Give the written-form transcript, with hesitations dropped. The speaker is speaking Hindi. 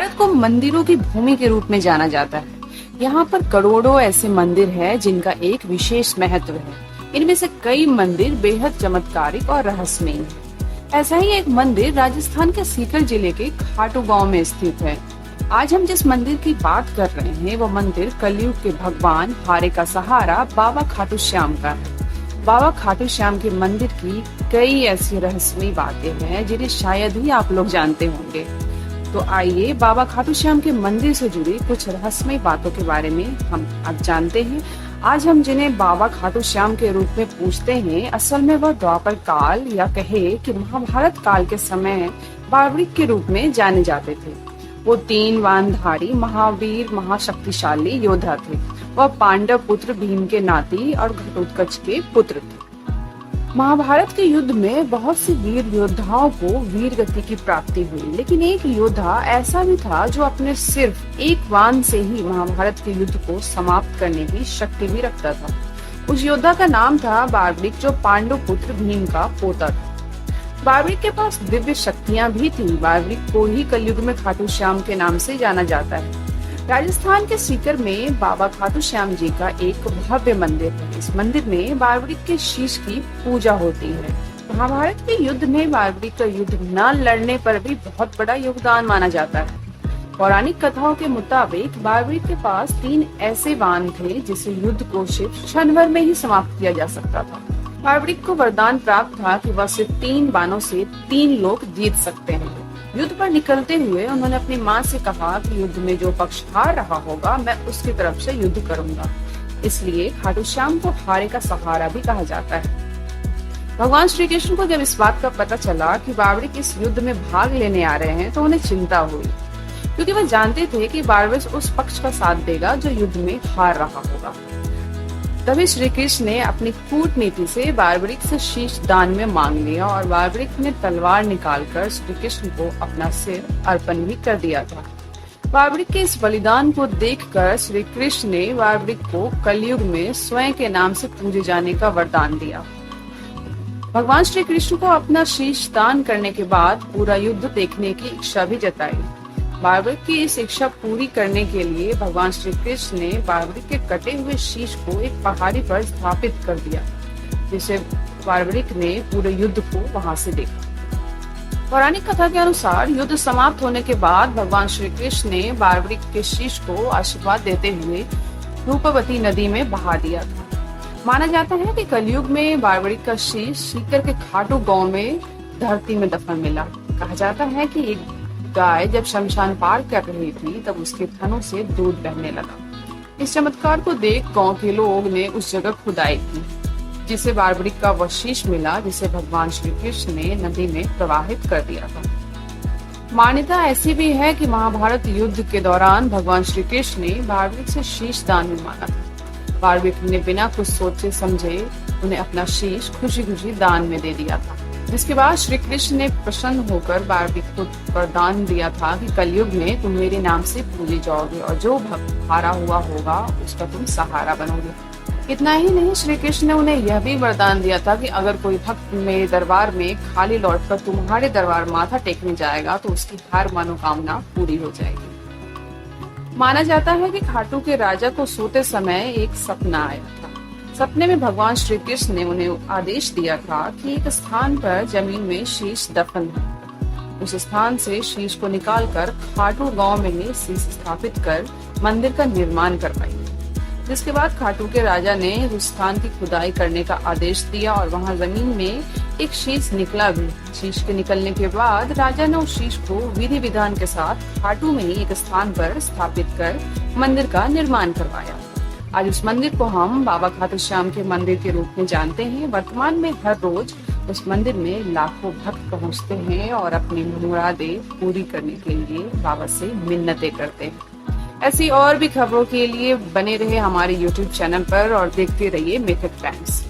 भारत को मंदिरों की भूमि के रूप में जाना जाता है। यहाँ पर करोड़ों ऐसे मंदिर हैं जिनका एक विशेष महत्व है। इनमें से कई मंदिर बेहद चमत्कारिक और रहस्यमय हैं। ऐसा ही एक मंदिर राजस्थान के सीकर जिले के खाटू गांव में स्थित है। आज हम जिस मंदिर की बात कर रहे हैं वो मंदिर कलयुग के भगवान हारे का सहारा बाबा खाटू श्याम का है। बाबा खाटू श्याम के मंदिर की कई ऐसी रहस्यमयी बातें हैं जिन्हें शायद ही आप लोग जानते होंगे। तो आइए बाबा खाटू श्याम के मंदिर से जुड़ी कुछ रहस्यमयी बातों के बारे में हम अब जानते हैं। आज हम जिन्हें बाबा खाटू श्याम के रूप में पूछते हैं, असल में वह द्वापर काल या कहे कि महाभारत काल के समय बावड़िक के रूप में जाने जाते थे। वो 3 वाहनधारी महावीर महाशक्तिशाली योद्धा थे। वह पांडव पुत्र भीम के नाती और घटोत्कच के पुत्र थे। महाभारत के युद्ध में बहुत से वीर योद्धाओं को वीर गति की प्राप्ति हुई, लेकिन एक योद्धा ऐसा भी था जो अपने सिर्फ एक बाण से ही महाभारत के युद्ध को समाप्त करने की शक्ति भी रखता था। उस योद्धा का नाम था बावड़िक, जो पांडव पुत्र भीम का पोता था। बावड़िक के पास दिव्य शक्तियां भी थी। बावड़िक को ही कलयुग में खाटू श्याम के नाम से जाना जाता है। राजस्थान के सीकर में बाबा खाटू श्याम जी का एक भव्य मंदिर है। इस मंदिर में बावड़िक के शीश की पूजा होती है। महाभारत के युद्ध में बावड़िक का युद्ध न लड़ने पर भी बहुत बड़ा योगदान माना जाता है। पौराणिक कथाओं के मुताबिक बावड़िक के पास 3 ऐसे बाण थे जिसे युद्ध को सिर्फ क्षण भर में ही समाप्त किया जा सकता था। बावड़िक को वरदान प्राप्त था कि वह सिर्फ 3 बाणों से 3 लोग जीत सकते हैं। युद्ध पर निकलते हुए उन्होंने अपनी मां से कहा कि युद्ध में जो पक्ष हार रहा होगा मैं उसकी तरफ से युद्ध करूंगा। इसलिए खाटू श्याम को हारे का सहारा भी कहा जाता है। भगवान श्री कृष्ण को जब इस बात का पता चला कि बावड़िक इस युद्ध में भाग लेने आ रहे हैं तो उन्हें चिंता हुई, क्योंकि वह जानते थे कि बावड़िक उस पक्ष का साथ देगा जो युद्ध में हार रहा होगा। तभी श्री कृष्ण ने अपनी कूटनीति से बावड़िक से शीश दान में मांग लिया और बावड़िक ने तलवार निकालकर श्री कृष्ण को अपना सिर अर्पण भी कर दिया था। बावड़िक के इस बलिदान को देखकर श्री कृष्ण ने बावड़िक को कलयुग में स्वयं के नाम से पूजे जाने का वरदान दिया। भगवान श्री कृष्ण को अपना शीश दान करने के बाद पूरा युद्ध देखने की इच्छा भी जताई। बावड़िक की इस इच्छा पूरी करने के लिए भगवान श्री कृष्ण ने बावड़िक के कटे हुए शीश को एक पहाड़ी पर स्थापित कर दिया, जिसे बावड़िक ने पूरे युद्ध को वहां से देखा। पौराणिक कथा के अनुसार युद्ध समाप्त होने के बाद भगवान श्री कृष्ण ने बावड़िक के शीश को आशीर्वाद देते हुए रूपवती नदी में बहा दिया था। माना जाता है कि कलयुग में बावड़िक का शीश सीकर के खाटू गांव में धरती में दफन मिला। कहा जाता है कि एक गाय जब शमशान पार कर रही थी तब उसके थनों से दूध बहने लगा। इस चमत्कार को देख गांव के लोग ने उस जगह खुदाई की, जिसे बावड़िक का वह शीश मिला जिसे भगवान श्री कृष्ण ने नदी में प्रवाहित कर दिया था। मान्यता ऐसी भी है कि महाभारत युद्ध के दौरान भगवान श्री कृष्ण ने बावड़िक से शीश दान में मांगा था। बावड़िक ने बिना कुछ सोचे समझे उन्हें अपना शीश खुशी खुशी दान में दे दिया था, जिसके बाद श्री कृष्ण ने प्रसन्न होकर बावड़िक को वरदान दिया था कि कलयुग में तुम मेरे नाम से पूजे जाओगे और जो भक्त हारा हुआ होगा उसका तुम सहारा बनोगे। इतना ही नहीं, श्री कृष्ण ने उन्हें यह भी वरदान दिया था कि अगर कोई भक्त मेरे दरबार में खाली लौटकर तुम्हारे दरबार माथा टेकने जाएगा तो उसकी हर मनोकामना पूरी हो जाएगी। माना जाता है कि खाटू के राजा को सोते समय एक सपना आया था। सपने में भगवान श्री कृष्ण ने उन्हें आदेश दिया था कि एक स्थान पर जमीन में शीश दफन है। उस स्थान से शीश को निकालकर खाटू गांव में ही शीश स्थापित कर मंदिर का निर्माण करवाइए। जिसके बाद खाटू के राजा ने उस स्थान की खुदाई करने का आदेश दिया और वहां जमीन में एक शीश निकला भी। शीश के निकलने के बाद राजा ने उस शीश को विधि विधान के साथ खाटू में ही एक स्थान पर स्थापित कर मंदिर का निर्माण करवाया। आज उस मंदिर को हम बाबा खाटू श्याम के मंदिर के रूप में जानते हैं। वर्तमान में हर रोज उस मंदिर में लाखों भक्त पहुंचते हैं और अपनी मुरादें पूरी करने के लिए बाबा से मिन्नतें करते हैं। ऐसी और भी खबरों के लिए बने रहे हमारे YouTube चैनल पर और देखते रहिए मिथिक टाइम्स।